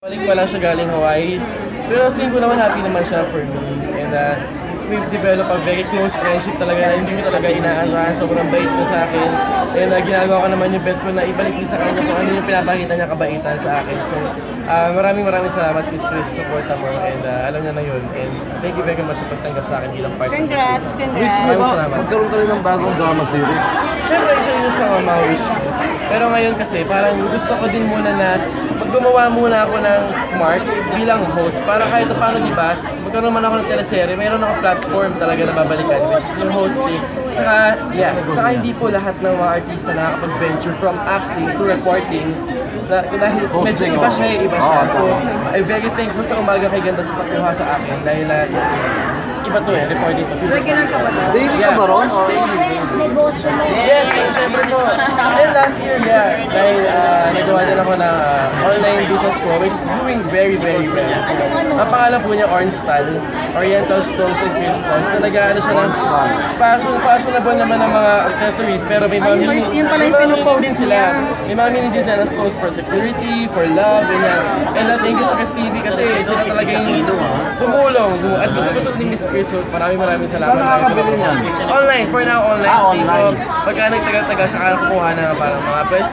Balik pa lang siya galing Hawaii. Pero tingin ko naman happy naman siya for me. And we've developed a very close friendship talaga na hindi ko talaga inaasahan. Sobrang bait niya sa akin. And ginagawa ko naman yung best ko na ibalik din sa kanya kung ano yung pinapakita niya kabaitan sa akin. So maraming salamat Miss Chris sa support mo. And alam niya na yun. And thank you very much sa pagtanggap sa akin bilang partner. Congrats! Maraming salamat. Magkaroon ka rin ng bagong drama series. Siyempre, isa yun sa mga wish ko. Pero ngayon kasi, parang gusto ko din muna na gumawa muna ako ng mark bilang host. Para kahit paano, di ba, magkaroon man ako ng teleserye, mayroon ako platform talaga na babalikan, which is yung hosting. Saka hindi po lahat ng mga artista nakakapag-venture from acting to reporting. Dahil medyo iba siya. So, I'm very thankful sa umaga kay Ganda sa pagkuha sa akin. Dahil iba to reporting to. Regular ka ba daw? Daily ka ba ron? Negosyo mo. Yes, syempre po. And last year, dahil nagawa din ako ng online business ko, which is doing very well. So, ang pangalan po niya Ornstyle, Oriental Stones and Crystals. So, nag-aano siya ng fashionable naman ng mga accessories, pero may mga meaning din sila. May mga meaning din sila na stones for security, for love, ganyan. And thank you sa Chris TV kasi sila talaga yung tumulong. At gusto ni Miss Chris, so maraming salamat. Saan nakakabili niyan? Online, for now online. Online. Pagka nagtagal-tagal, saka nakukuha na parang mga pwesto.